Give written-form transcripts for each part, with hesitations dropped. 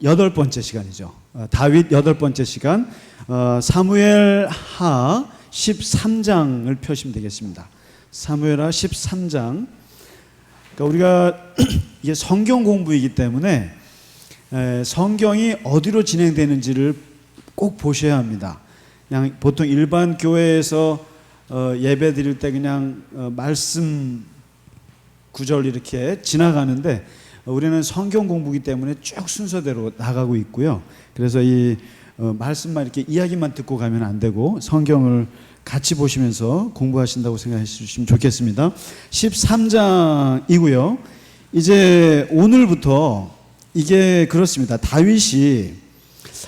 여덟 번째 시간이죠. 다윗 여덟 번째 시간, 사무엘 하 13장을 펴시면 되겠습니다. 사무엘 하 13장. 그러니까 우리가 이게 성경 공부이기 때문에 성경이 어디로 진행되는지를 꼭 보셔야 합니다. 그냥 보통 일반 교회에서 예배 드릴 때 그냥 말씀 구절 이렇게 지나가는데, 우리는 성경 공부이기 때문에 쭉 순서대로 나가고 있고요. 그래서 이 말씀만 이렇게 이야기만 듣고 가면 안 되고 성경을 같이 보시면서 공부하신다고 생각해 주시면 좋겠습니다. 13장이고요. 이제 오늘부터 이게 그렇습니다. 다윗이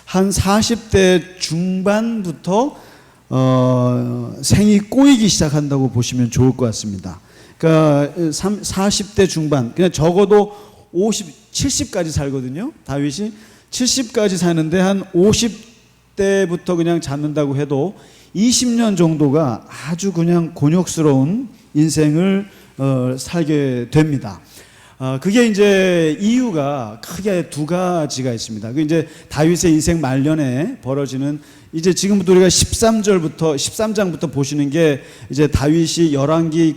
한 40대 중반부터 생이 꼬이기 시작한다고 보시면 좋을 것 같습니다. 그러니까 40대 중반, 그냥 적어도 70까지 살거든요. 다윗이 70까지 사는데 한 50대부터 그냥 잡는다고 해도 20년 정도가 아주 그냥 곤욕스러운 인생을 살게 됩니다. 그게 이제 이유가 크게 두 가지가 있습니다. 그 이제 다윗의 인생 말년에 벌어지는, 이제 지금부터 우리가 13장부터 보시는 게 이제 다윗이 열왕기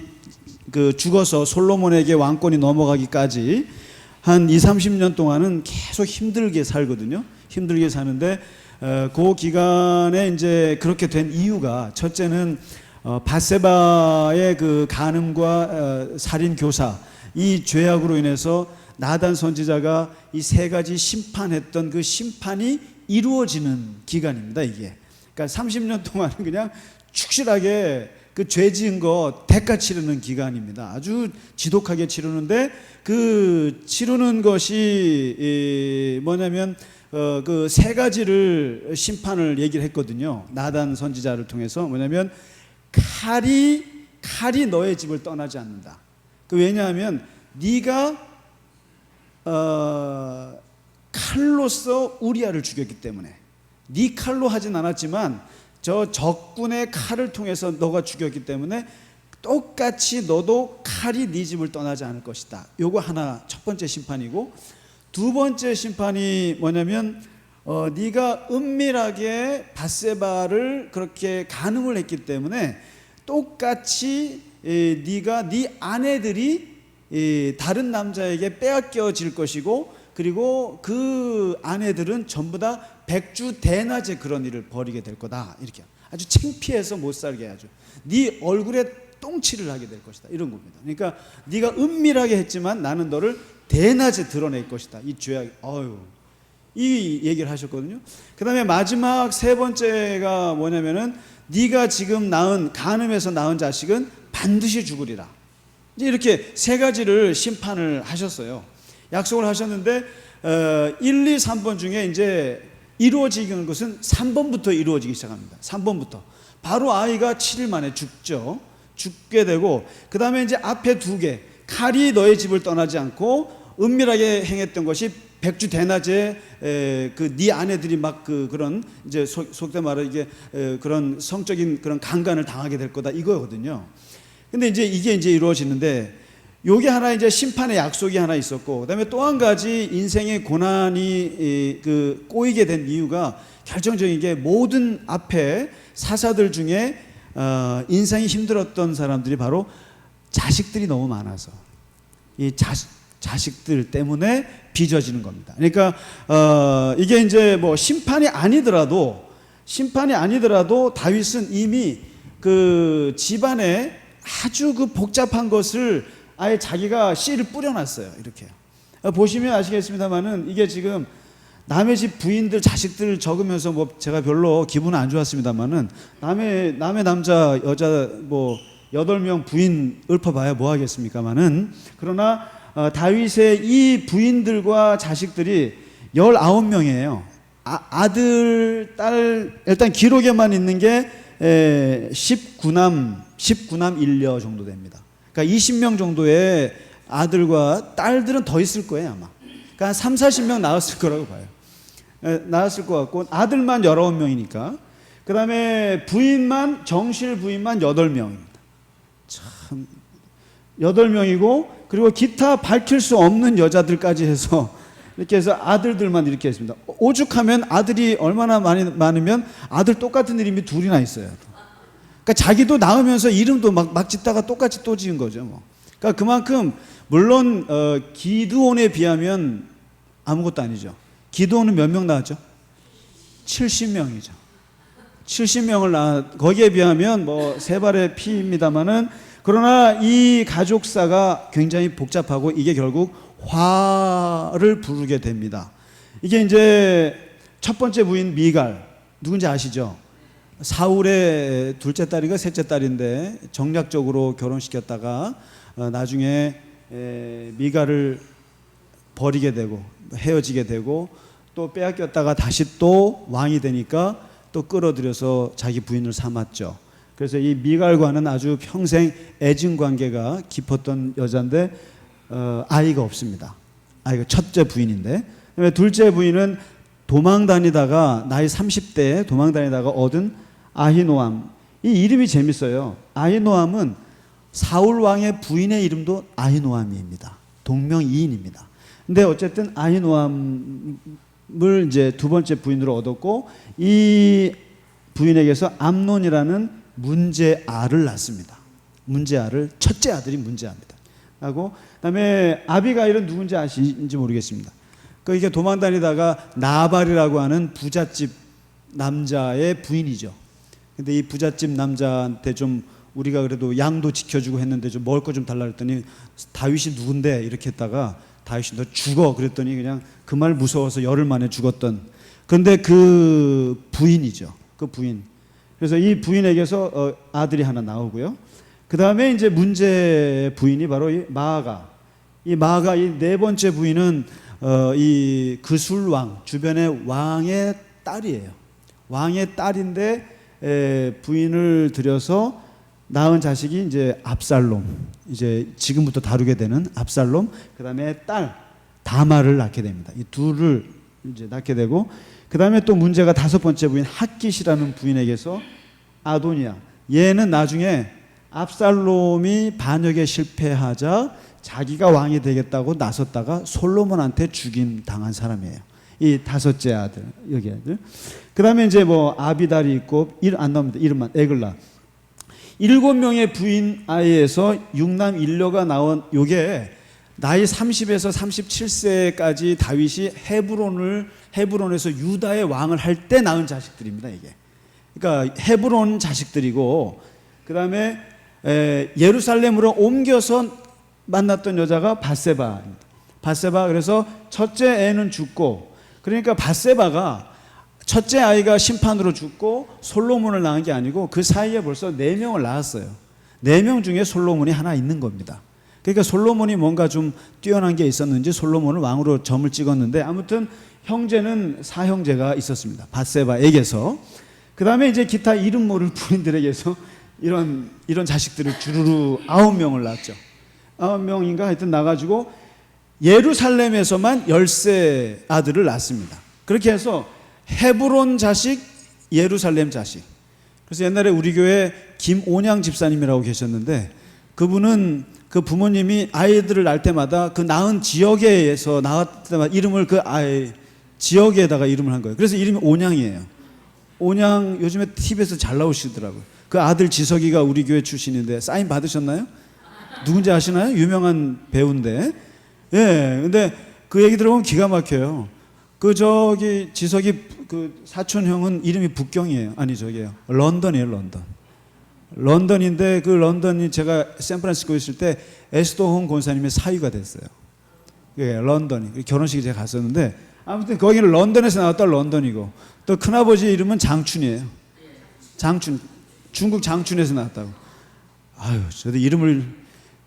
죽어서 솔로몬에게 왕권이 넘어가기까지 한 20-30년 동안은 계속 힘들게 살거든요. 힘들게 사는데 그 기간에 이제 그렇게 된 이유가, 첫째는 밧세바의 그 간음과 살인 교사, 이 죄악으로 인해서 나단 선지자가 이 세 가지 심판했던 그 심판이 이루어지는 기간입니다. 이게 그러니까 30년 동안은 그냥 축실하게 그 죄 지은 거 대가 치르는 기간입니다. 아주 지독하게 치르는데, 그 치르는 것이 뭐냐면 그 세 가지를 심판을 얘기를 했거든요. 나단 선지자를 통해서. 뭐냐면 칼이 너의 집을 떠나지 않는다. 왜냐하면 네가 칼로서 우리아를 죽였기 때문에. 네 칼로 하진 않았지만 저 적군의 칼을 통해서 너가 죽였기 때문에 똑같이 너도 칼이 네 집을 떠나지 않을 것이다. 요거 하나, 첫 번째 심판이고, 두 번째 심판이 뭐냐면 네가 은밀하게 밧세바를 그렇게 간음을 했기 때문에 똑같이 네가 네 아내들이 다른 남자에게 빼앗겨질 것이고, 그리고 그 아내들은 전부 다 백주 대낮에 그런 일을 벌이게 될 거다. 이렇게 아주 창피해서 못 살게 아주 네 얼굴에 똥칠을 하게 될 것이다. 이런 겁니다. 그러니까 네가 은밀하게 했지만 나는 너를 대낮에 드러낼 것이다. 이 죄악, 이 얘기를 하셨거든요. 그 다음에 마지막 세 번째가 뭐냐면은 네가 지금 간음에서 낳은 자식은 반드시 죽으리라. 이제 이렇게 세 가지를 심판을 하셨어요. 약속을 하셨는데 1, 2, 3번 중에 이제 이루어지는 것은 3번부터 이루어지기 시작합니다. 3번부터 바로 아이가 7일 만에 죽게 되고, 그 다음에 이제 앞에 두 개, 칼이 너의 집을 떠나지 않고 은밀하게 행했던 것이 백주 대낮에 그 네 아내들이 막 그런 이제 속된 말로 이게 그런 성적인 그런 강간을 당하게 될 거다, 이거거든요. 근데 이제 이게 이제 이루어지는데, 요게 하나 이제 심판의 약속이 하나 있었고, 그다음에 또 한 가지 인생의 고난이 꼬이게 된 이유가, 결정적인 게 모든 앞에 사사들 중에 인생이 힘들었던 사람들이 바로 자식들이 너무 많아서, 이 자식들 때문에 빚어지는 겁니다. 그러니까 이게 이제 뭐 심판이 아니더라도 다윗은 이미 그 집안에 아주 그 복잡한 것을 아예 자기가 씨를 뿌려놨어요. 이렇게 보시면 아시겠습니다만은, 이게 지금 남의 집 부인들 자식들 적으면서 뭐 제가 별로 기분은 안 좋았습니다만은, 남의 남자 여자 뭐 8명 부인 읊어봐야 뭐 하겠습니까만은, 그러나 다윗의 이 부인들과 자식들이 19명이에요. 아들, 딸, 일단 기록에만 있는 게 19남 1녀 정도 됩니다. 그러니까 20명 정도의 아들과 딸들은 더 있을 거예요, 아마. 그러니까 한 30-40명 나왔을 거라고 봐요. 나왔을 것 같고, 아들만 19명이니까. 그 다음에 정실 부인만 8명입니다. 참, 8명이고, 그리고 기타 밝힐 수 없는 여자들까지 해서 이렇게 해서 아들들만 이렇게 했습니다. 오죽하면 아들이 얼마나 많으면 아들 똑같은 이름이 둘이나 있어요. 그러니까 자기도 낳으면서 이름도 막 짓다가 똑같이 또 지은 거죠. 뭐. 그러니까 그만큼 물론 기드온에 비하면 아무것도 아니죠. 기드온은 몇 명 낳았죠? 70명이죠. 70명을 거기에 비하면 뭐 세 발의 피입니다만은, 그러나 이 가족사가 굉장히 복잡하고 이게 결국 화를 부르게 됩니다. 이게 이제 첫 번째 부인 미갈, 누군지 아시죠? 사울의 둘째 딸인가 셋째 딸인데 정략적으로 결혼시켰다가 나중에 미갈을 버리게 되고 헤어지게 되고 또 빼앗겼다가 다시 또 왕이 되니까 또 끌어들여서 자기 부인을 삼았죠. 그래서 이 미갈과는 아주 평생 애증 관계가 깊었던 여자인데 아이가 없습니다. 아이가 첫째 부인인데, 둘째 부인은 도망 다니다가 나이 30대에 도망 다니다가 얻은 아히노암. 이 이름이 재밌어요. 아히노암은 사울 왕의 부인의 이름도 아히노암입니다. 동명이인입니다. 근데 어쨌든 아히노암을 이제 두 번째 부인으로 얻었고, 이 부인에게서 암논이라는 문제아를 낳습니다. 문제아를, 첫째 아들이 문제아입니다. 하고 그다음에 아비가일은 누군지 아시는지 모르겠습니다. 이게 도망 다니다가 나발이라고 하는 부잣집 남자의 부인이죠. 근데 이 부잣집 남자한테 좀 우리가 그래도 양도 지켜주고 했는데 좀 먹을 거 좀 달라 그랬더니 다윗이 누군데 이렇게 했다가 다윗이 너 죽어 그랬더니 그냥 그 말 무서워서 열흘 만에 죽었던, 그런데 그 부인이죠. 그 부인. 그래서 이 부인에게서 아들이 하나 나오고요. 그 다음에 이제 문제 부인이 바로 이 마아가. 이 마아가 이 네 번째 부인은 이 그술왕, 주변의 왕의 딸이에요. 왕의 딸인데 부인을 들여서 낳은 자식이 이제 압살롬, 이제 지금부터 다루게 되는 압살롬, 그 다음에 딸 다말을 낳게 됩니다. 이 둘을 이제 낳게 되고, 그 다음에 또 문제가 다섯 번째 부인 핫깃이라는 부인에게서 아도니아. 얘는 나중에 압살롬이 반역에 실패하자 자기가 왕이 되겠다고 나섰다가 솔로몬한테 죽임 당한 사람이에요. 이 다섯째 아들, 여기 아들. 그 다음에 이제 뭐 아비달이 있고, 안 나옵니다. 이름만, 에글라. 7명의 부인 아이에서 6남 1녀가 나온, 요게 나이 30에서 37세까지 다윗이 헤브론에서 유다의 왕을 할 때 낳은 자식들입니다, 이게. 그러니까 헤브론 자식들이고, 그 다음에 예루살렘으로 옮겨서 만났던 여자가 밧세바입니다. 밧세바. 그래서 첫째 애는 죽고, 그러니까 밧세바가 첫째 아이가 심판으로 죽고 솔로몬을 낳은 게 아니고 그 사이에 벌써 4명을 낳았어요. 4명 중에 솔로몬이 하나 있는 겁니다. 그러니까 솔로몬이 뭔가 좀 뛰어난 게 있었는지 솔로몬을 왕으로 점을 찍었는데, 아무튼 형제는 4형제가 있었습니다. 밧세바에게서. 그 다음에 이제 기타 이름 모를 부인들에게서 이런 자식들을 주르르 9명을 낳았죠. 9명인가 하여튼 나가지고 예루살렘에서만 10세 아들을 낳습니다. 그렇게 해서 헤브론 자식, 예루살렘 자식. 그래서 옛날에 우리 교회 김온양 집사님이라고 계셨는데, 그분은 그 부모님이 아이들을 낳을 때마다 그 낳은 지역에서 낳았을 때마다 이름을 그 아이 지역에다가 이름을 한 거예요. 그래서 이름이 온양이에요. 온양 요즘에 TV에서 잘 나오시더라고요. 그 아들 지석이가 우리 교회 출신인데 사인 받으셨나요? 누군지 아시나요? 유명한 배우인데. 예, 근데 그 얘기 들어보면 기가 막혀요. 지석이 그 사촌 형은 이름이 북경이에요. 아니 저기요. 런던이에요, 런던인데 그 런던이 제가 샌프란시스코에 있을 때 에스더홍 권사님의 사위가 됐어요. 예, 런던이. 결혼식에 제가 갔었는데 아무튼 거기는 런던에서 나왔다 런던이고, 또 큰아버지 이름은 장춘이에요. 장춘. 중국 장춘에서 나왔다고. 아유, 저도 이름을,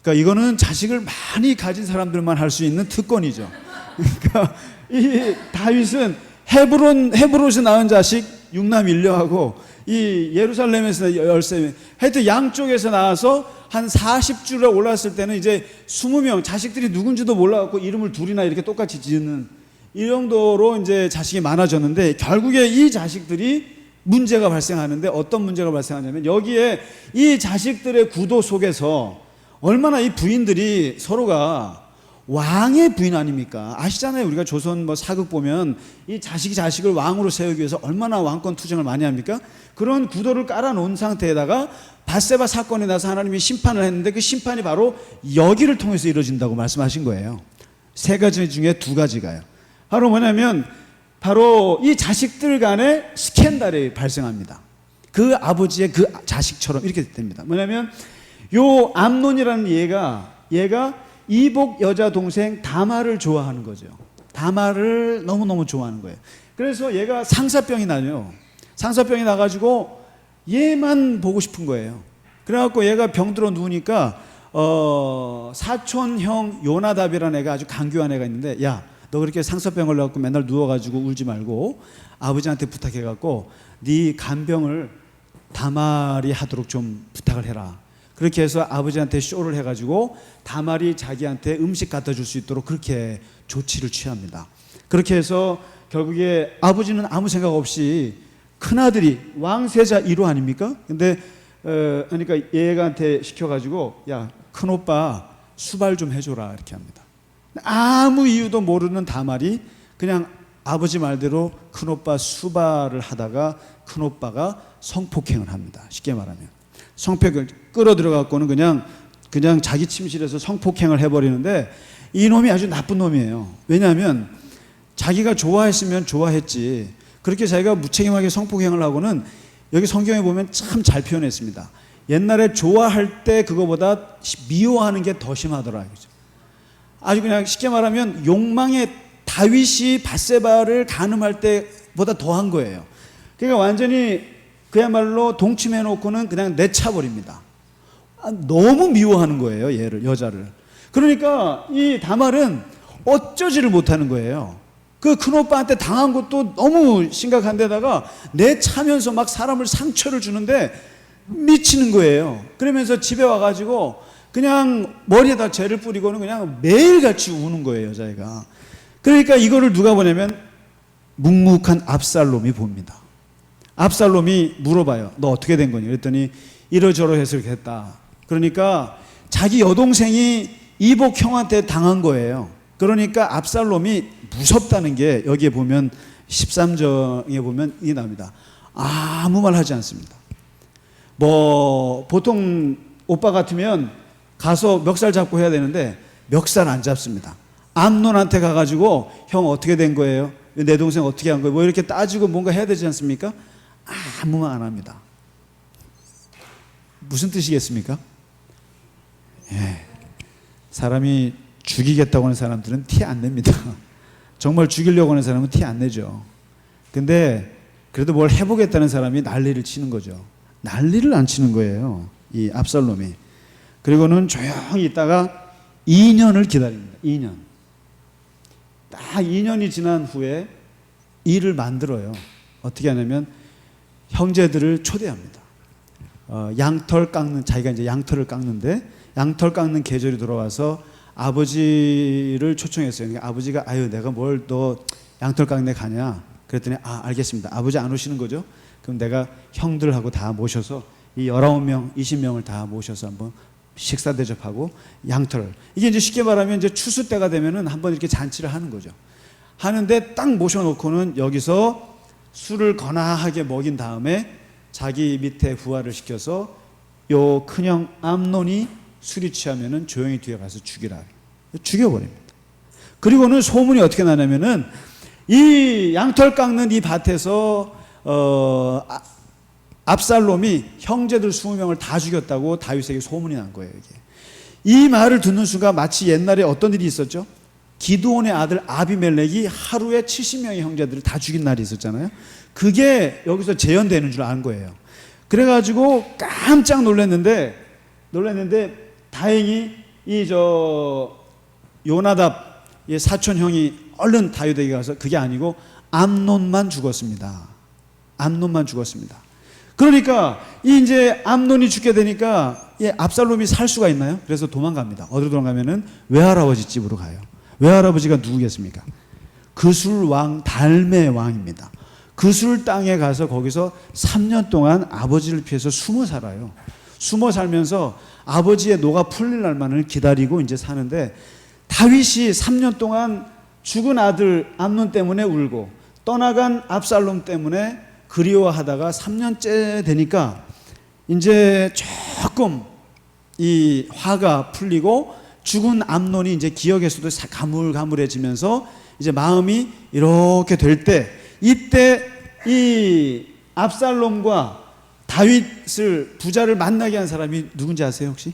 그러니까 이거는 자식을 많이 가진 사람들만 할 수 있는 특권이죠. 그러니까 이 다윗은 헤브론에서 낳은 자식 6남 1녀하고 이 예루살렘에서 13명, 하여튼 양쪽에서 나와서 한 40주를 올랐을 때는 이제 20명 자식들이 누군지도 몰라갖고 이름을 둘이나 이렇게 똑같이 지는 이 정도로 이제 자식이 많아졌는데, 결국에 이 자식들이 문제가 발생하는데, 어떤 문제가 발생하냐면 여기에 이 자식들의 구도 속에서 얼마나 이 부인들이 서로가 왕의 부인 아닙니까? 아시잖아요. 우리가 조선 뭐 사극 보면 이 자식이 자식을 왕으로 세우기 위해서 얼마나 왕권 투쟁을 많이 합니까? 그런 구도를 깔아놓은 상태에다가 밧세바 사건이 나서 하나님이 심판을 했는데 그 심판이 바로 여기를 통해서 이루어진다고 말씀하신 거예요. 세 가지 중에 두 가지가요. 바로 뭐냐면 바로 이 자식들 간에 스캔들이 발생합니다. 그 아버지의 그 자식처럼 이렇게 됩니다. 뭐냐면 요 암논이라는 얘가 이복 여자 동생 다말을 좋아하는 거죠. 다말을 너무너무 좋아하는 거예요. 그래서 얘가 상사병이 나요. 상사병이 나가지고 얘만 보고 싶은 거예요. 그래갖고 얘가 병들어 누우니까 사촌형 요나답이라는 애가 아주 강교한 애가 있는데, 야, 너 그렇게 상사병 걸려갖고 맨날 누워가지고 울지 말고 아버지한테 부탁해갖고 네 간병을 다말이 하도록 좀 부탁을 해라. 그렇게 해서 아버지한테 쇼를 해가지고 다말이 자기한테 음식 갖다 줄 수 있도록 그렇게 조치를 취합니다. 그렇게 해서 결국에 아버지는 아무 생각 없이 큰아들이 왕세자 1호 아닙니까? 근데 그러니까 얘한테 시켜가지고, 야, 큰오빠 수발 좀 해줘라 이렇게 합니다. 아무 이유도 모르는 다말이 그냥 아버지 말대로 큰오빠 수발을 하다가 큰오빠가 성폭행을 합니다. 쉽게 말하면 성폭행을 끌어들여갖고는 그냥 자기 침실에서 성폭행을 해버리는데, 이놈이 아주 나쁜 놈이에요. 왜냐하면 자기가 좋아했으면 좋아했지, 그렇게 자기가 무책임하게 성폭행을 하고는, 여기 성경에 보면 참 잘 표현했습니다. 옛날에 좋아할 때 그거보다 미워하는 게 더 심하더라. 아주 그냥 쉽게 말하면 욕망의 다윗이 밧세바를 간음할 때보다 더한 거예요. 그러니까 완전히 그야말로 동침해 놓고는 그냥 내차버립니다. 너무 미워하는 거예요, 얘를, 여자를. 그러니까 이 다말은 어쩌지를 못하는 거예요. 그 큰오빠한테 당한 것도 너무 심각한 데다가 내차면서 막 사람을 상처를 주는데 미치는 거예요. 그러면서 집에 와가지고 그냥 머리에다 죄를 뿌리고는 그냥 매일같이 우는 거예요, 여자애가. 그러니까 이거를 누가 보냐면 묵묵한 압살롬이 봅니다. 압살롬이 물어봐요. 너 어떻게 된 거니? 그랬더니 이러저러해서 이렇게 했다. 그러니까 자기 여동생이 이복 형한테 당한 거예요. 그러니까 압살롬이 무섭다는 게 여기에 보면 13장에 보면 이게 나옵니다. 아무 말 하지 않습니다. 뭐 보통 오빠 같으면 가서 멱살 잡고 해야 되는데 멱살 안 잡습니다. 암논한테 가가지고 형 어떻게 된 거예요? 내 동생 어떻게 한 거예요? 뭐 이렇게 따지고 뭔가 해야 되지 않습니까? 아무 말 안 합니다. 무슨 뜻이겠습니까? 예. 사람이 죽이겠다고 하는 사람들은 티 안 냅니다. 정말 죽이려고 하는 사람은 티 안 내죠. 근데 그래도 뭘 해보겠다는 사람이 난리를 치는 거죠. 난리를 안 치는 거예요, 이 압살롬이. 그리고는 조용히 있다가 2년을 기다립니다. 2년. 딱 2년이 지난 후에 일을 만들어요. 어떻게 하냐면 형제들을 초대합니다. 양털 깎는, 자기가 이제 양털을 깎는데 양털 깎는 계절이 돌아와서 아버지를 초청했어요. 그러니까 아버지가 아유 내가 뭘 너 양털 깎는 데 가냐? 그랬더니 아 알겠습니다. 아버지 안 오시는 거죠? 그럼 내가 형들하고 다 모셔서 이 19명, 20명을 다 모셔서 한번 식사 대접하고 양털. 이게 이제 쉽게 말하면 이제 추수 때가 되면은 한번 이렇게 잔치를 하는 거죠. 하는데 딱 모셔놓고는 여기서 술을 거나하게 먹인 다음에 자기 밑에 부하를 시켜서 요 큰형 암논이 술이 취하면은 조용히 뒤에 가서 죽이라. 죽여버립니다. 그리고는 소문이 어떻게 나냐면은 이 양털 깎는 이 밭에서 압살롬이 형제들 20명을 다 죽였다고 다윗에게 소문이 난 거예요. 이게. 이 말을 듣는 순간 마치 옛날에 어떤 일이 있었죠? 기드온의 아들 아비멜렉이 하루에 70명의 형제들을 다 죽인 날이 있었잖아요. 그게 여기서 재현되는 줄 안 거예요. 그래가지고 깜짝 놀랐는데 다행히 요나답 사촌 형이 얼른 다윗에게 가서 그게 아니고 암논만 죽었습니다. 암논만 죽었습니다. 그러니까 이제 암논이 죽게 되니까 압살롬이 살 수가 있나요? 그래서 도망갑니다. 어디로 도망가면은 외할아버지 집으로 가요. 외할아버지가 누구겠습니까? 그술 왕 달메 왕입니다. 그술 땅에 가서 거기서 3년 동안 아버지를 피해서 숨어 살아요. 숨어 살면서 아버지의 노가 풀릴 날만을 기다리고 이제 사는데 다윗이 3년 동안 죽은 아들 암논 때문에 울고 떠나간 압살롬 때문에 그리워하다가 3년째 되니까 이제 조금 이 화가 풀리고 죽은 암논이 이제 기억에서도 가물가물해지면서 이제 마음이 이렇게 될 때, 이때 이 압살롬과 다윗을 부자를 만나게 한 사람이 누군지 아세요 혹시?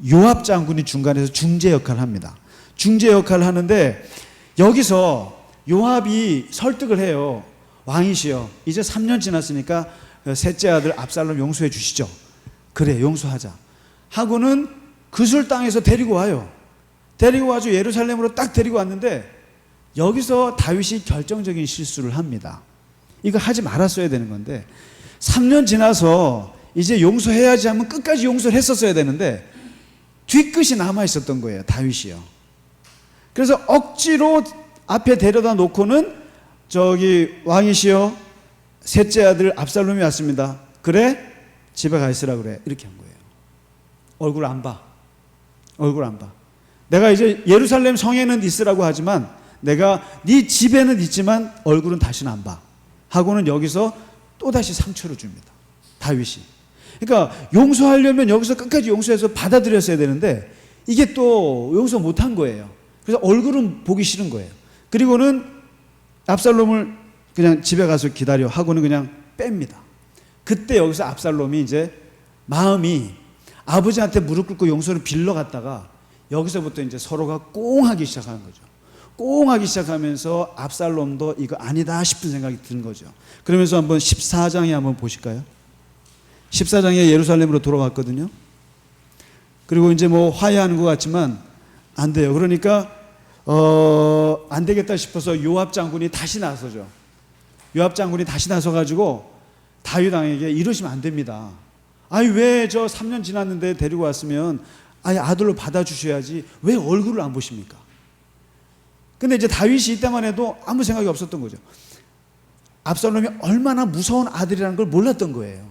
요압 장군이 중간에서 중재 역할을 합니다. 중재 역할을 하는데 여기서 요압이 설득을 해요. 왕이시여, 이제 3년 지났으니까 셋째 아들 압살롬 용서해 주시죠. 그래, 용서하자 하고는 그술 땅에서 데리고 와요. 데리고 와서 예루살렘으로 딱 데리고 왔는데 여기서 다윗이 결정적인 실수를 합니다. 이거 하지 말았어야 되는 건데 3년 지나서 이제 용서해야지 하면 끝까지 용서를 했었어야 되는데 뒤끝이 남아 있었던 거예요, 다윗이요. 그래서 억지로 앞에 데려다 놓고는 저기 왕이시여, 셋째 아들 압살롬이 왔습니다. 그래? 집에 가 있으라 그래. 이렇게 한 거예요. 얼굴 안 봐. 얼굴 안 봐. 내가 이제 예루살렘 성에는 있으라고 하지만 내가 네 집에는 있지만 얼굴은 다시는 안 봐. 하고는 여기서 또다시 상처를 줍니다, 다윗이. 그러니까 용서하려면 여기서 끝까지 용서해서 받아들였어야 되는데 이게 또 용서 못한 거예요. 그래서 얼굴은 보기 싫은 거예요. 그리고는 압살롬을 그냥 집에 가서 기다려 하고는 그냥 뺍니다. 그때 여기서 압살롬이 이제 마음이 아버지한테 무릎 꿇고 용서를 빌러 갔다가 여기서부터 이제 서로가 꽁하기 시작하는 거죠. 꽁하기 시작하면서 압살롬도 이거 아니다 싶은 생각이 든 거죠. 그러면서 한번 14장에 한번 보실까요? 14장에 예루살렘으로 돌아왔거든요. 그리고 이제 뭐 화해하는 것 같지만 안 돼요. 그러니까 안 되겠다 싶어서 요압 장군이 다시 나서죠. 요압 장군이 다시 나서가지고 다윗 왕에게 이러시면 안 됩니다. 아니 왜 저 3년 지났는데 데리고 왔으면 아니 아들로 받아주셔야지 왜 얼굴을 안 보십니까? 근데 이제 다윗이 이때만 해도 아무 생각이 없었던 거죠. 압살롬이 얼마나 무서운 아들이라는 걸 몰랐던 거예요.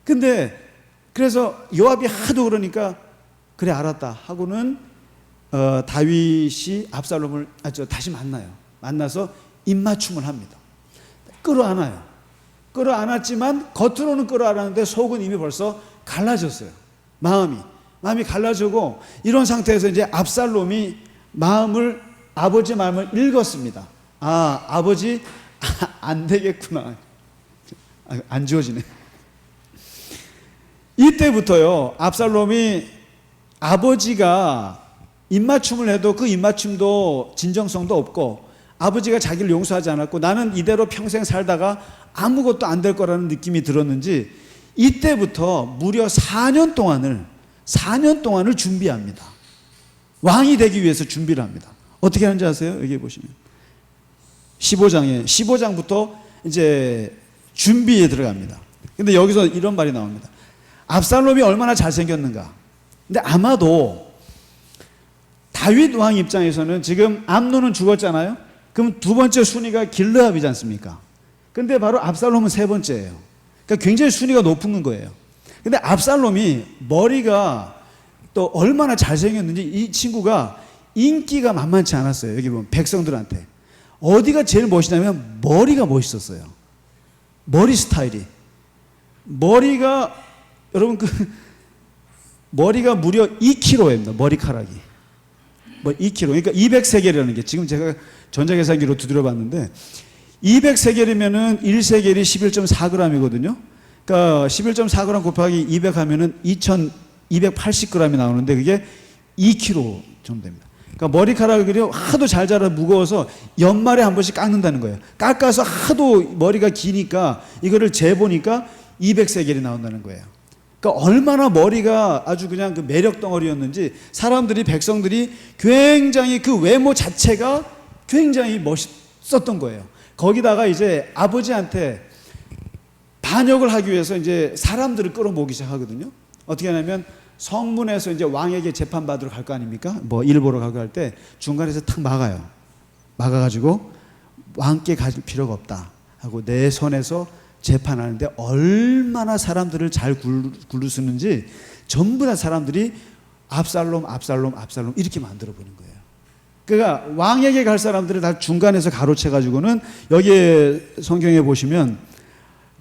근데 그래서 요압이 하도 그러니까 그래 알았다 하고는 다윗이 압살롬을 다시 만나요. 만나서 입맞춤을 합니다. 끌어안아요. 끌어안았지만 겉으로는 끌어안았는데 속은 이미 벌써 갈라졌어요. 마음이 갈라지고 이런 상태에서 이제 압살롬이 아버지 마음을 읽었습니다. 아, 아버지 안 되겠구나. 안 지워지네. 이때부터요, 압살롬이 아버지가 입맞춤을 해도 그 입맞춤도 진정성도 없고 아버지가 자기를 용서하지 않았고 나는 이대로 평생 살다가 아무것도 안 될 거라는 느낌이 들었는지 이때부터 무려 4년 동안을 준비합니다. 왕이 되기 위해서 준비를 합니다. 어떻게 하는지 아세요? 여기 보시면 15장부터 이제 준비에 들어갑니다. 근데 여기서 이런 말이 나옵니다. 압살롬이 얼마나 잘생겼는가. 근데 아마도 다윗 왕 입장에서는 지금 암논은 죽었잖아요. 그럼 두 번째 순위가 길르압이지 않습니까? 근데 바로 압살롬은 세 번째예요. 그러니까 굉장히 순위가 높은 거예요. 근데 압살롬이 머리가 또 얼마나 잘생겼는지 이 친구가 인기가 만만치 않았어요. 여기 보면 백성들한테. 어디가 제일 멋있냐면 머리가 멋있었어요. 머리 스타일이. 여러분 머리가 무려 2kg입니다. 머리카락이. 2kg. 그러니까 200세겔이라는 게 지금 제가 전자계산기로 두드려 봤는데 200세겔이면은 1세겔이 11.4g이거든요. 그러니까 11.4g 곱하기 200 하면은 2280g이 나오는데 그게 2kg 정도 됩니다. 그러니까 머리카락이 하도 잘 자라 무거워서 연말에 한 번씩 깎는다는 거예요. 깎아서 하도 머리가 기니까 이거를 재보니까 200세겔이 나온다는 거예요. 그러니까 얼마나 머리가 아주 그냥 그 매력 덩어리였는지 백성들이 굉장히 그 외모 자체가 굉장히 멋있었던 거예요. 거기다가 이제 아버지한테 반역을 하기 위해서 이제 사람들을 끌어모으기 시작하거든요. 어떻게 하냐면 성문에서 이제 왕에게 재판받으러 갈 거 아닙니까? 뭐 일 보러 가고 할 때 중간에서 탁 막아요. 막아가지고 왕께 갈 필요가 없다 하고 내 손에서 재판하는데 얼마나 사람들을 잘 굴르쓰는지 전부 다 사람들이 압살롬 이렇게 만들어 버린 거예요. 그러니까 왕에게 갈 사람들을 다 중간에서 가로채 가지고는 여기에 성경에 보시면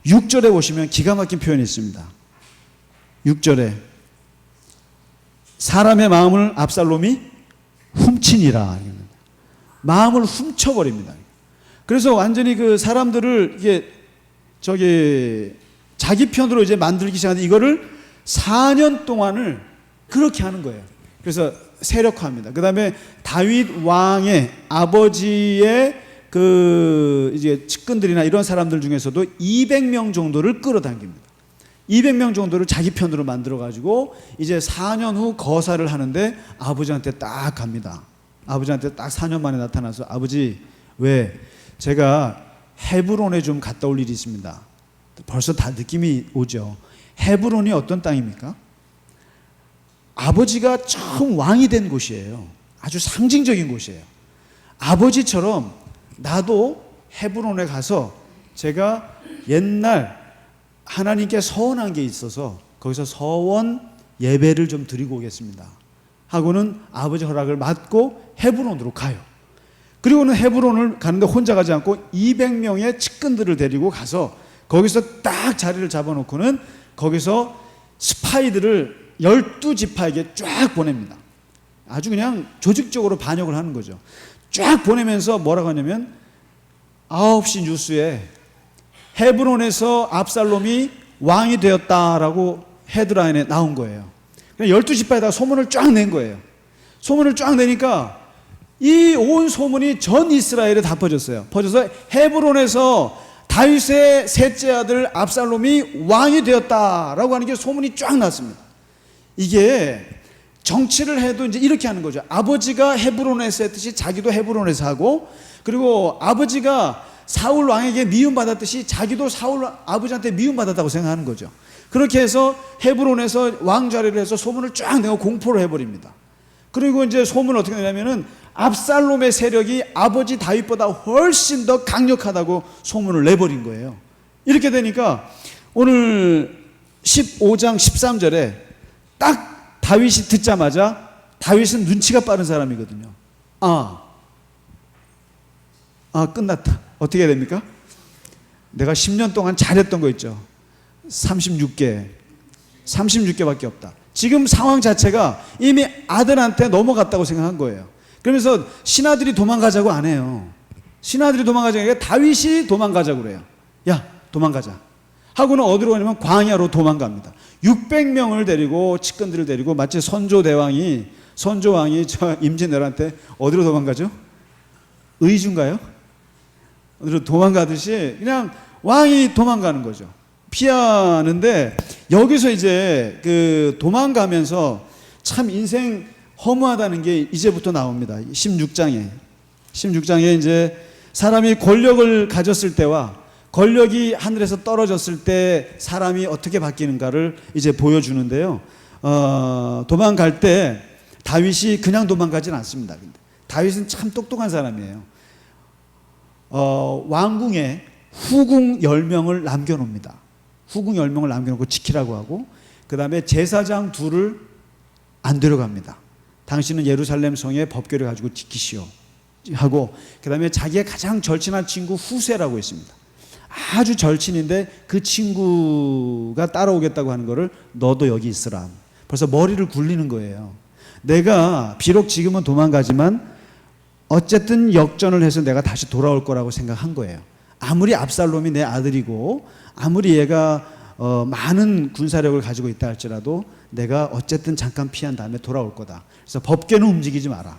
6절에 보시면 기가 막힌 표현이 있습니다. 6절에 사람의 마음을 압살롬이 훔치니라. 마음을 훔쳐버립니다. 그래서 완전히 그 사람들을 이게 자기 편으로 이제 만들기 시작하는데 이거를 4년 동안을 그렇게 하는 거예요. 그래서 세력화합니다. 그 다음에 다윗 왕의 아버지의 그 이제 측근들이나 이런 사람들 중에서도 200명 정도를 끌어당깁니다. 200명 정도를 자기 편으로 만들어가지고 이제 4년 후 거사를 하는데 아버지한테 딱 갑니다. 아버지한테 딱 4년 만에 나타나서 아버지, 왜 제가 헤브론에 좀 갔다 올 일이 있습니다. 벌써 다 느낌이 오죠. 헤브론이 어떤 땅입니까? 아버지가 처음 왕이 된 곳이에요. 아주 상징적인 곳이에요. 아버지처럼 나도 헤브론에 가서 제가 옛날 하나님께 서원한 게 있어서 거기서 서원 예배를 좀 드리고 오겠습니다 하고는 아버지 허락을 받고 헤브론으로 가요. 그리고는 헤브론을 가는데 혼자 가지 않고 200명의 측근들을 데리고 가서 거기서 딱 자리를 잡아놓고는 거기서 스파이들을 12지파에게 쫙 보냅니다. 아주 그냥 조직적으로 반역을 하는 거죠. 쫙 보내면서 뭐라고 하냐면 9시 뉴스에 헤브론에서 압살롬이 왕이 되었다라고 헤드라인에 나온 거예요. 12지파에다가 소문을 쫙 낸 거예요. 소문을 쫙 내니까 이 온 소문이 전 이스라엘에 다 퍼졌어요. 퍼져서 헤브론에서 다윗의 셋째 아들 압살롬이 왕이 되었다라고 하는 게 소문이 쫙 났습니다. 이게 정치를 해도 이제 이렇게 하는 거죠. 아버지가 헤브론에서 했듯이 자기도 헤브론에서 하고, 그리고 아버지가 사울 왕에게 미움받았듯이 자기도 사울 아버지한테 미움받았다고 생각하는 거죠. 그렇게 해서 헤브론에서 왕자리를 해서 소문을 쫙 내고 공포를 해버립니다. 그리고 이제 소문을 어떻게 내냐면은 압살롬의 세력이 아버지 다윗보다 훨씬 더 강력하다고 소문을 내버린 거예요. 이렇게 되니까 오늘 15장 13절에 딱 다윗이 듣자마자, 다윗은 눈치가 빠른 사람이거든요. 끝났다. 어떻게 해야 됩니까? 내가 10년 동안 잘했던 거 있죠. 36개밖에 없다. 지금 상황 자체가 이미 아들한테 넘어갔다고 생각한 거예요. 그러면서 신하들이 도망가자고 안 해요. 신하들이 도망가자고 아니라 다윗이 도망가자고 그래요. 야, 도망가자 하고는 어디로 가냐면 광야로 도망갑니다. 600명을 데리고, 측근들을 데리고, 마치 선조왕이 저 임진왜란때 어디로 도망가죠? 의주인가요? 어디로 도망가듯이 그냥 왕이 도망가는 거죠. 피하는데, 여기서 이제 그 도망가면서 참 인생 허무하다는 게 이제부터 나옵니다. 16장에 이제 사람이 권력을 가졌을 때와 권력이 하늘에서 떨어졌을 때 사람이 어떻게 바뀌는가를 이제 보여주는데요. 도망갈 때 다윗이 그냥 도망가지는 않습니다. 근데 다윗은 참 똑똑한 사람이에요. 왕궁에 후궁 10명을 남겨놓습니다. 후궁 10명을 남겨놓고 지키라고 하고, 그 다음에 제사장 둘을 안 데려갑니다. 당신은 예루살렘 성의 법궤를 가지고 지키시오 하고, 그 다음에 자기의 가장 절친한 친구 후세라고 있습니다. 아주 절친인데 그 친구가 따라오겠다고 하는 거를 너도 여기 있으라. 벌써 머리를 굴리는 거예요. 내가 비록 지금은 도망가지만 어쨌든 역전을 해서 내가 다시 돌아올 거라고 생각한 거예요. 아무리 압살롬이 내 아들이고 아무리 얘가 많은 군사력을 가지고 있다 할지라도 내가 어쨌든 잠깐 피한 다음에 돌아올 거다. 그래서 법궤는 움직이지 마라.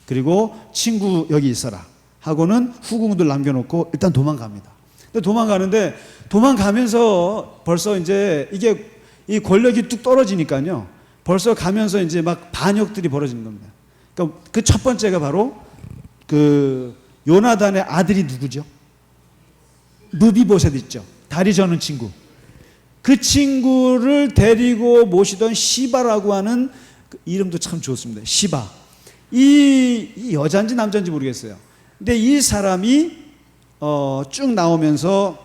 그리고 친구 여기 있어라 하고는 후궁들 남겨놓고 일단 도망갑니다. 근데 도망가는데, 도망가면서 벌써 이제 이게 이 권력이 뚝 떨어지니까요, 벌써 가면서 이제 막 반역들이 벌어지는 겁니다. 그러니까 그 첫 번째가 바로 그 요나단의 아들이 누구죠? 무비보셋 있죠. 다리 저는 친구. 그 친구를 데리고 모시던 시바라고 하는 그 이름도 참 좋습니다. 시바. 이 여자인지 남자인지 모르겠어요. 근데 이 사람이 쭉 나오면서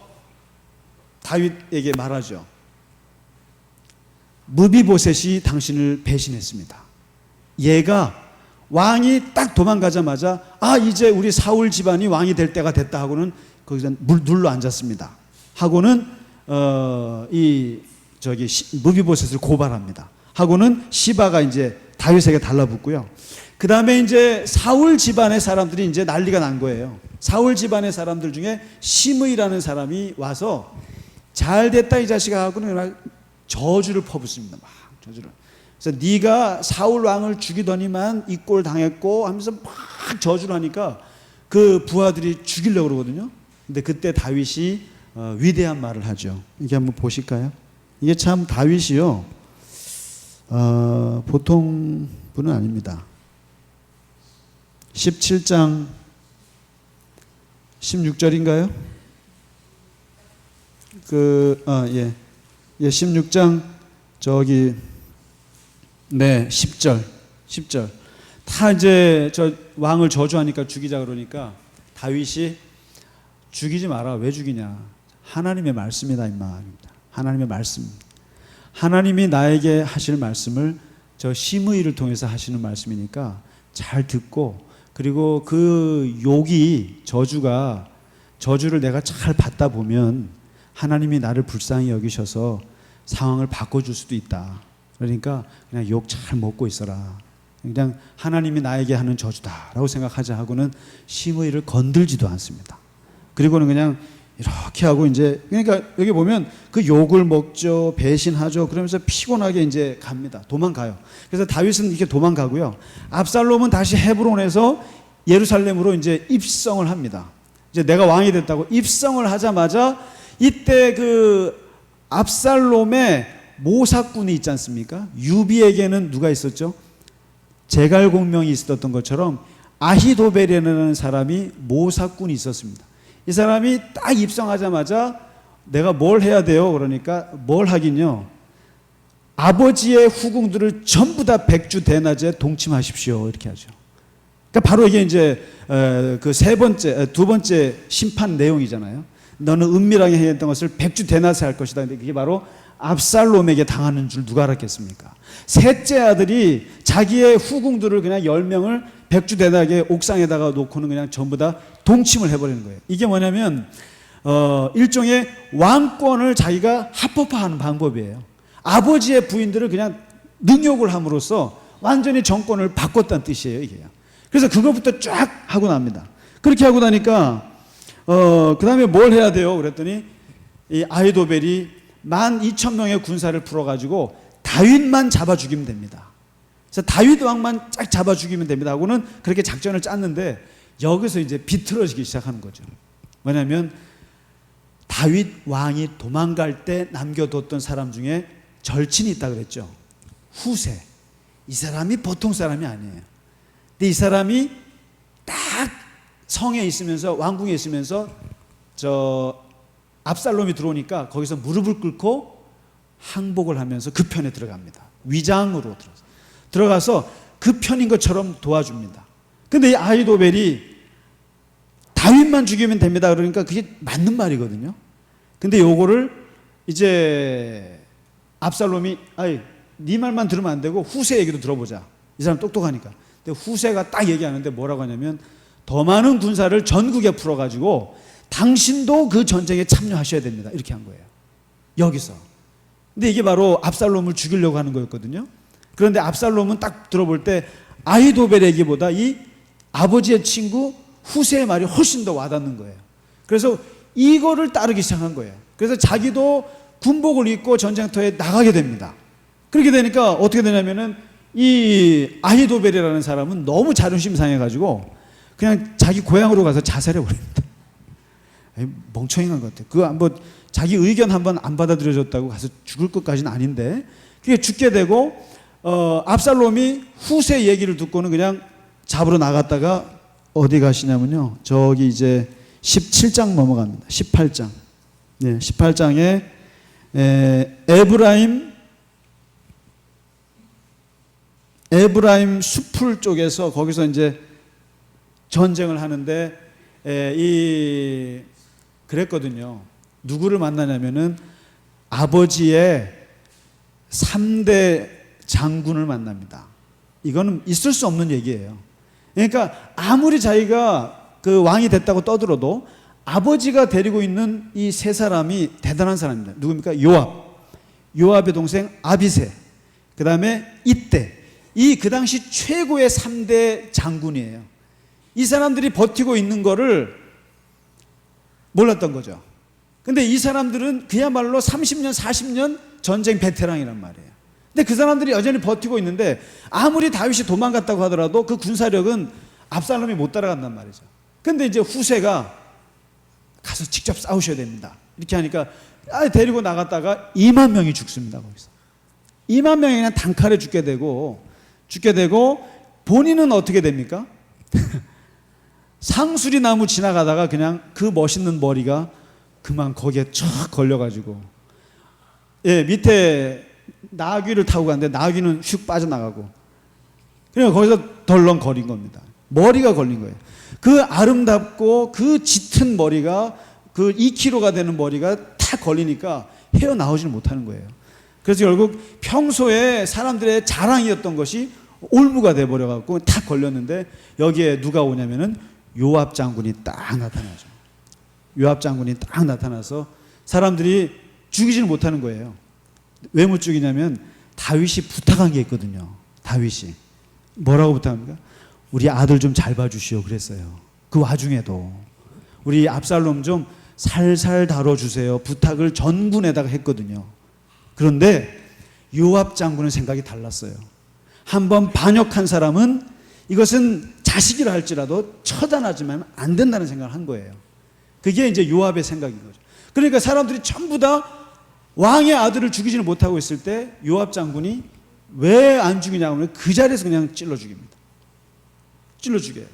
다윗에게 말하죠. 무비보셋이 당신을 배신했습니다. 얘가 왕이 딱 도망가자마자 이제 우리 사울 집안이 왕이 될 때가 됐다 하고는 거기서 눌러 앉았습니다. 하고는 무비보셋을 고발합니다. 하고는 시바가 이제 다윗에게 달라붙고요. 그 다음에 이제 사울 집안의 사람들이 이제 난리가 난 거예요. 사울 집안의 사람들 중에 시므이라는 사람이 와서 잘 됐다 이 자식아 하고는 저주를 퍼붓습니다. 막 저주를. 그래서 네가 사울 왕을 죽이더니만 이 꼴 당했고 하면서 막 저주를 하니까 그 부하들이 죽이려고 그러거든요. 근데 그때 다윗이 위대한 말을 하죠. 이게 한번 보실까요? 이게 참 다윗이요. 보통 분은 아닙니다. 17장 16절인가요? 16장 10절. 다 이제 저 왕을 저주하니까 죽이자 그러니까 다윗이 죽이지 마라. 왜 죽이냐? 하나님의 말씀이다 임마. 하나님의 말씀. 하나님이 나에게 하실 말씀을 저 시므이를 통해서 하시는 말씀이니까 잘 듣고, 그리고 그 욕이 저주를 내가 잘 받다 보면 하나님이 나를 불쌍히 여기셔서 상황을 바꿔줄 수도 있다. 그러니까 그냥 욕 잘 먹고 있어라. 그냥 하나님이 나에게 하는 저주다라고 생각하자 하고는 시므이를 건들지도 않습니다. 그리고는 그냥 이렇게 하고 이제, 그러니까 여기 보면 그 욕을 먹죠, 배신하죠. 그러면서 피곤하게 이제 갑니다. 도망가요. 그래서 다윗은 이렇게 도망가고요. 압살롬은 다시 헤브론에서 예루살렘으로 이제 입성을 합니다. 이제 내가 왕이 됐다고 입성을 하자마자 이때 그 압살롬의 모사꾼이 있지 않습니까? 유비에게는 누가 있었죠? 제갈공명이 있었던 것처럼 아히도벨이라는 사람이 모사꾼이 있었습니다. 이 사람이 딱 입성하자마자 내가 뭘 해야 돼요? 그러니까 뭘 하긴요. 아버지의 후궁들을 전부 다 백주 대낮에 동침하십시오. 이렇게 하죠. 그러니까 바로 이게 이제 그 두 번째 심판 내용이잖아요. 너는 은밀하게 행했던 것을 백주 대낮에 할 것이다. 근데 그게 바로 압살롬에게 당하는 줄 누가 알았겠습니까? 셋째 아들이 자기의 후궁들을 그냥 10명을 백주 대낮에 옥상에다가 놓고는 그냥 전부 다 동침을 해버리는 거예요. 이게 뭐냐면 일종의 왕권을 자기가 합법화하는 방법이에요. 아버지의 부인들을 그냥 능욕을 함으로써 완전히 정권을 바꿨다는 뜻이에요, 이게요. 그래서 그것부터 쫙 하고 납니다. 그렇게 하고 나니까 그 다음에 뭘 해야 돼요? 그랬더니 이 아히도벨이 12,000명의 군사를 풀어가지고 다윗만 잡아 죽이면 됩니다. 그래서 다윗 왕만 쫙 잡아 죽이면 됩니다 하고는 그렇게 작전을 짰는데, 여기서 이제 비틀어지기 시작하는 거죠. 뭐냐면 다윗 왕이 도망갈 때 남겨뒀던 사람 중에 절친이 있다 그랬죠. 후세. 이 사람이 보통 사람이 아니에요. 근데 이 사람이 딱 성에 있으면서, 왕궁에 있으면서 압살롬이 들어오니까 거기서 무릎을 꿇고 항복을 하면서 그 편에 들어갑니다. 위장으로 들어가서 그 편인 것처럼 도와줍니다. 근데 이 아히도벨이 다윗만 죽이면 됩니다 그러니까 그게 맞는 말이거든요. 근데 요거를 이제 압살롬이 네 말만 들으면 안 되고 후세 얘기도 들어보자. 이 사람 똑똑하니까. 근데 후세가 딱 얘기하는데 뭐라고 하냐면, 더 많은 군사를 전국에 풀어가지고 당신도 그 전쟁에 참여하셔야 됩니다. 이렇게 한 거예요. 여기서. 근데 이게 바로 압살롬을 죽이려고 하는 거였거든요. 그런데 압살롬은 딱 들어볼 때 아히도벨 얘기보다 이 아버지의 친구 후세의 말이 훨씬 더 와닿는 거예요. 그래서 이거를 따르기 시작한 거예요. 그래서 자기도 군복을 입고 전쟁터에 나가게 됩니다. 그렇게 되니까 어떻게 되냐면은 이 아히도벨이라는 사람은 너무 자존심 상해가지고 그냥 자기 고향으로 가서 자살해 버립니다. 멍청이한 것 같아요. 그거 한번 자기 의견 한번 안 받아들여졌다고 가서 죽을 것까지는 아닌데, 그게 죽게 되고 압살롬이 후세 얘기를 듣고는 그냥 잡으러 나갔다가 어디 가시냐면요, 저기 이제 17장 넘어갑니다. 18장. 네, 18장에 에브라임 수풀 쪽에서 거기서 이제 전쟁을 하는데 그랬거든요. 누구를 만나냐면은 아버지의 3대 장군을 만납니다. 이거는 있을 수 없는 얘기예요. 그러니까 아무리 자기가 그 왕이 됐다고 떠들어도 아버지가 데리고 있는 이 세 사람이 대단한 사람입니다. 누굽니까? 요압의 동생 아비새, 그 다음에 이때, 이 그 당시 최고의 3대 장군이에요. 이 사람들이 버티고 있는 거를 몰랐던 거죠. 근데 이 사람들은 그야말로 30년, 40년 전쟁 베테랑이란 말이에요. 근데 그 사람들이 여전히 버티고 있는데 아무리 다윗이 도망갔다고 하더라도 그 군사력은 압살롬이 못 따라간단 말이죠. 근데 이제 후세가 가서 직접 싸우셔야 됩니다. 이렇게 하니까 데리고 나갔다가 2만 명이 죽습니다. 거기서 2만 명이 그냥 단칼에 죽게 되고 본인은 어떻게 됩니까? 상수리 나무 지나가다가 그냥 그 멋있는 머리가 그만 거기에 쫙 걸려가지고, 예, 밑에 나귀를 타고 갔는데 나귀는 휙 빠져나가고, 그냥 거기서 덜렁거린 겁니다. 머리가 걸린 거예요. 그 아름답고 그 짙은 머리가, 그 2kg가 되는 머리가 탁 걸리니까 헤어나오지를 못하는 거예요. 그래서 결국 평소에 사람들의 자랑이었던 것이 올무가 돼버려갖고 탁 걸렸는데, 여기에 누가 오냐면은 요압 장군이 딱 나타나죠. 요압 장군이 딱 나타나서 사람들이 죽이지는 못하는 거예요. 왜 못 죽이냐면 다윗이 부탁한 게 있거든요. 다윗이 뭐라고 부탁합니까? 우리 아들 좀 잘 봐주시오 그랬어요. 그 와중에도 우리 압살롬 좀 살살 다뤄주세요 부탁을 전군에다가 했거든요. 그런데 요압 장군의 생각이 달랐어요. 한번 반역한 사람은 이것은 자식이라 할지라도 처단하지만 안 된다는 생각을 한 거예요. 그게 이제 요압의 생각인 거죠. 그러니까 사람들이 전부 다 왕의 아들을 죽이지는 못하고 있을 때 요압 장군이 왜 안 죽이냐고 하면 그 자리에서 그냥 찔러 죽입니다. 찔러 죽여요.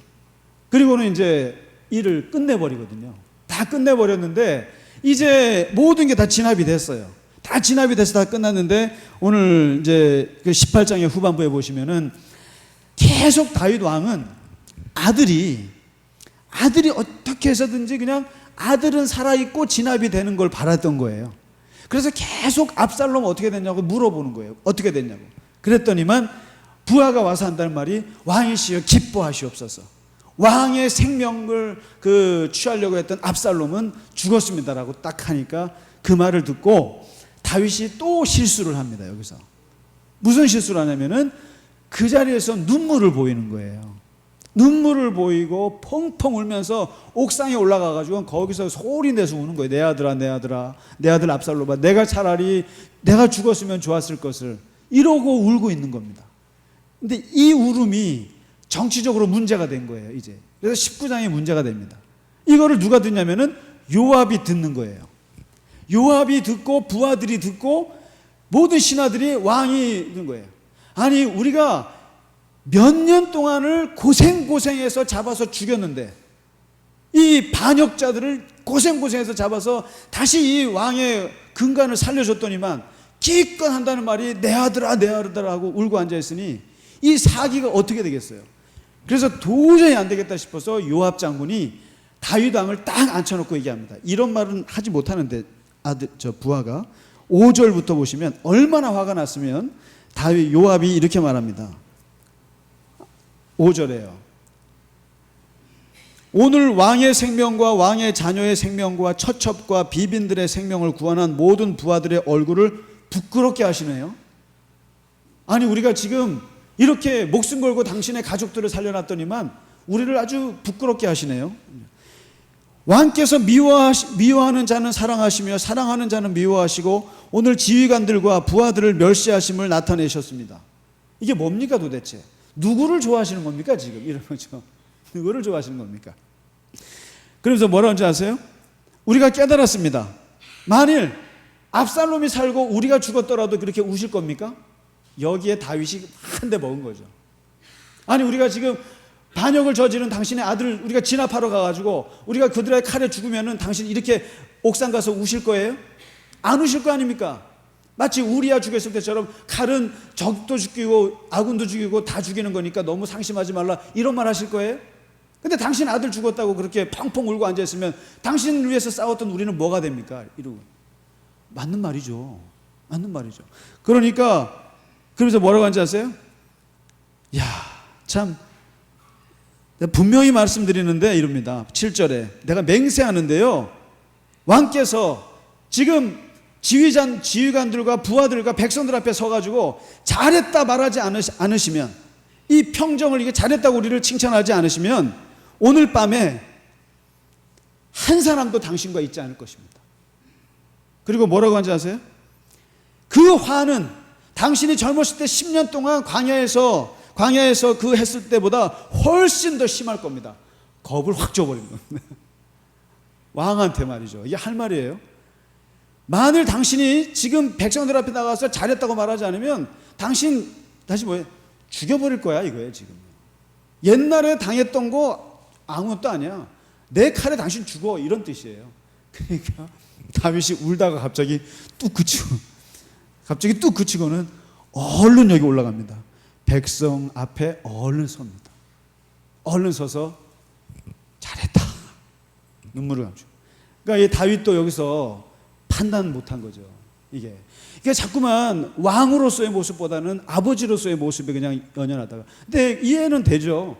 그리고는 이제 일을 끝내버리거든요. 다 끝내버렸는데 이제 모든 게 다 진압이 됐어요. 다 진압이 돼서 다 끝났는데 오늘 이제 그 18장의 후반부에 보시면은 계속 다윗 왕은 아들이 어떻게 해서든지 그냥 아들은 살아있고 진압이 되는 걸 바랐던 거예요. 그래서 계속 압살롬 어떻게 됐냐고 물어보는 거예요. 어떻게 됐냐고. 그랬더니만 부하가 와서 한다는 말이 왕이시여 기뻐하시옵소서. 왕의 생명을 취하려고 했던 압살롬은 죽었습니다라고 딱 하니까 그 말을 듣고 다윗이 또 실수를 합니다. 여기서 무슨 실수를 하냐면은 그 자리에서 눈물을 보이는 거예요. 눈물을 보이고 펑펑 울면서 옥상에 올라가가지고 거기서 소리 내서 우는 거예요. 내 아들아, 내 아들아, 내 아들 압살롬아, 내가 차라리 내가 죽었으면 좋았을 것을, 이러고 울고 있는 겁니다. 근데 이 울음이 정치적으로 문제가 된 거예요. 이제 그래서 19장에 문제가 됩니다. 이거를 누가 듣냐면은 요압이 듣는 거예요. 요압이 듣고 부하들이 듣고 모든 신하들이 왕이 듣는 거예요. 아니 우리가 몇 년 동안을 고생해서 잡아서 죽였는데 이 반역자들을 고생해서 잡아서 다시 이 왕의 근간을 살려줬더니만 기껏 한다는 말이 내 아들아 내 아들아 하고 울고 앉아있으니 이 사기가 어떻게 되겠어요. 그래서 도저히 안 되겠다 싶어서 요압 장군이 다윗 왕을 딱 앉혀놓고 얘기합니다. 이런 말은 하지 못하는데 부하가 5절부터 보시면 얼마나 화가 났으면 요압이 이렇게 말합니다. 5절에요. 오늘 왕의 생명과 왕의 자녀의 생명과 처첩과 비빈들의 생명을 구원한 모든 부하들의 얼굴을 부끄럽게 하시네요. 아니 우리가 지금 이렇게 목숨 걸고 당신의 가족들을 살려놨더니만 우리를 아주 부끄럽게 하시네요. 왕께서 미워하는 자는 사랑하시며 사랑하는 자는 미워하시고 오늘 지휘관들과 부하들을 멸시하심을 나타내셨습니다. 이게 뭡니까 도대체? 누구를 좋아하시는 겁니까 지금? 이런 거죠. 누구를 좋아하시는 겁니까? 그러면서 뭐라고 하는지 아세요? 우리가 깨달았습니다. 만일 압살롬이 살고 우리가 죽었더라도 그렇게 우실 겁니까? 여기에 다윗이 한 대 먹은 거죠. 아니 우리가 지금 반역을 저지른 당신의 아들을 우리가 진압하러 가가지고 우리가 그들의 칼에 죽으면은 당신 이렇게 옥상 가서 우실 거예요? 안 우실 거 아닙니까? 마치 우리야 죽였을 때처럼 칼은 적도 죽이고 아군도 죽이고 다 죽이는 거니까 너무 상심하지 말라 이런 말 하실 거예요? 근데 당신 아들 죽었다고 그렇게 펑펑 울고 앉아있으면 당신을 위해서 싸웠던 우리는 뭐가 됩니까? 이러고. 맞는 말이죠. 맞는 말이죠. 그러니까 그러면서 뭐라고 하는지 아세요? 야, 참 분명히 말씀드리는데 이럽니다. 7절에 내가 맹세하는데요, 왕께서 지금 지휘관들과 부하들과 백성들 앞에 서가지고 잘했다 말하지 않으시면, 이 평정을 이게 잘했다고 우리를 칭찬하지 않으시면 오늘 밤에 한 사람도 당신과 있지 않을 것입니다. 그리고 뭐라고 하는지 아세요? 그 화는 당신이 젊었을 때 10년 동안 광야에서 그 했을 때보다 훨씬 더 심할 겁니다. 겁을 확 줘버린 겁니다. 왕한테 말이죠. 이게 할 말이에요. 만일 당신이 지금 백성들 앞에 나가서 잘했다고 말하지 않으면 당신 다시 뭐예요? 죽여버릴 거야 이거예요. 지금 옛날에 당했던 거 아무것도 아니야. 내 칼에 당신 죽어, 이런 뜻이에요. 그러니까 다윗이 울다가 갑자기 뚝 그치고는 얼른 여기 올라갑니다. 백성 앞에 얼른 섭니다. 얼른 서서 잘했다, 눈물을 감추고. 그러니까 이 다윗도 여기서 판단 못한 거죠. 이게 자꾸만 왕으로서의 모습보다는 아버지로서의 모습이 그냥 연연하다가. 근데 이해는 되죠.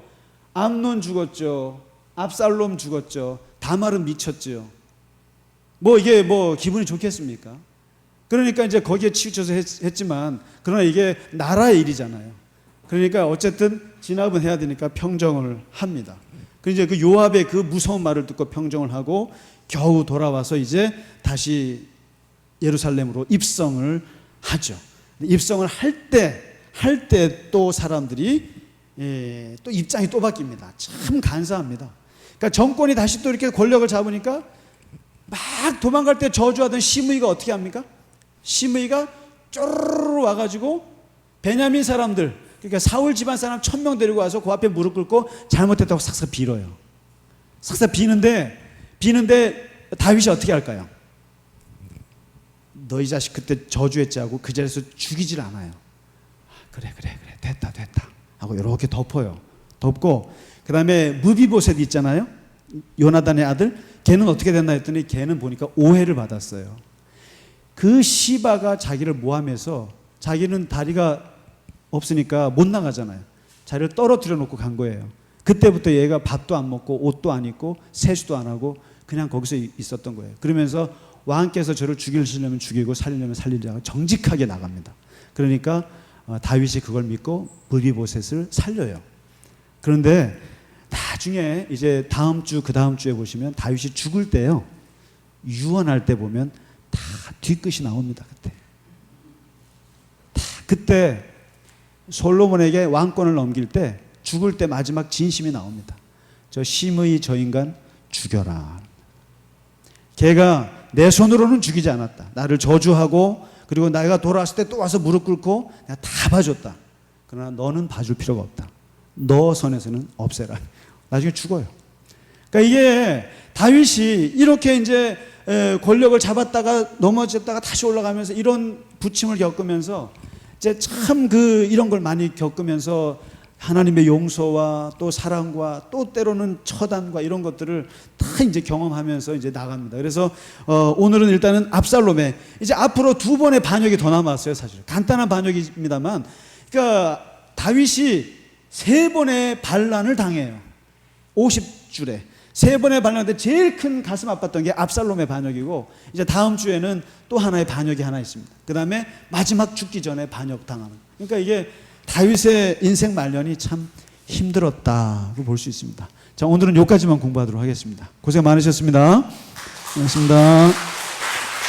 암논 죽었죠. 압살롬 죽었죠. 다말은 미쳤죠. 뭐 이게 뭐 기분이 좋겠습니까? 그러니까 이제 거기에 치우쳐서 했지만, 그러나 이게 나라의 일이잖아요. 그러니까 어쨌든 진압은 해야 되니까 평정을 합니다. 이제 그 요압의 그 무서운 말을 듣고 평정을 하고 겨우 돌아와서 이제 다시 예루살렘으로 입성을 하죠. 입성을 할 때 또 사람들이 또 입장이 또 바뀝니다. 참 간사합니다. 그러니까 정권이 다시 또 이렇게 권력을 잡으니까 막 도망갈 때 저주하던 시므이가 어떻게 합니까? 시므이가 쪼르르 와가지고 베냐민 사람들, 그러니까 사울 집안 사람 1000명 데리고 와서 그 앞에 무릎 꿇고 잘못했다고 싹싹 빌어요. 싹싹 비는데 다윗이 어떻게 할까요? 너희 자식 그때 저주했지 하고 그 자리에서 죽이질 않아요. 그래 됐다 하고 이렇게 덮어요. 덮고 그 다음에 무비보셋 있잖아요, 요나단의 아들. 걔는 어떻게 됐나 했더니 걔는 보니까 오해를 받았어요. 그 시바가 자기를 모함해서, 자기는 다리가 없으니까 못 나가잖아요. 자리를 떨어뜨려 놓고 간 거예요. 그때부터 얘가 밥도 안 먹고 옷도 안 입고 세수도 안 하고 그냥 거기서 있었던 거예요. 그러면서 왕께서 저를 죽이려면 죽이고 살리려면 살리려고 정직하게 나갑니다. 그러니까 다윗이 그걸 믿고 무비보셋을 살려요. 그런데 나중에 이제 다음 주 그 다음 주에 보시면 다윗이 죽을 때요, 유언할 때 보면 다 뒤끝이 나옵니다. 그때 솔로몬에게 왕권을 넘길 때 죽을 때 마지막 진심이 나옵니다. 저 시므이 저 인간 죽여라. 걔가 내 손으로는 죽이지 않았다. 나를 저주하고 그리고 내가 돌아왔을 때 또 와서 무릎 꿇고 내가 다 봐줬다. 그러나 너는 봐줄 필요가 없다. 너 선에서는 없애라. 나중에 죽어요. 그러니까 이게 다윗이 이렇게 이제 권력을 잡았다가 넘어졌다가 다시 올라가면서 이런 부침을 겪으면서 이제 참 이런 걸 많이 겪으면서 하나님의 용서와 또 사랑과 또 때로는 처단과 이런 것들을 다 이제 경험하면서 이제 나갑니다. 그래서 오늘은 일단은 압살롬의 이제 앞으로 2번의 반역이 더 남았어요. 사실 간단한 반역입니다만, 그러니까 다윗이 3번의 반란을 당해요. 50줄에 3번의 반란인데 제일 큰 가슴 아팠던 게 압살롬의 반역이고, 이제 다음 주에는 또 하나의 반역이 하나 있습니다. 그 다음에 마지막 죽기 전에 반역 당하는. 그러니까 이게 다윗의 인생 말년이 참 힘들었다고 볼 수 있습니다. 자, 오늘은 여기까지만 공부하도록 하겠습니다. 고생 많으셨습니다. 고맙습니다.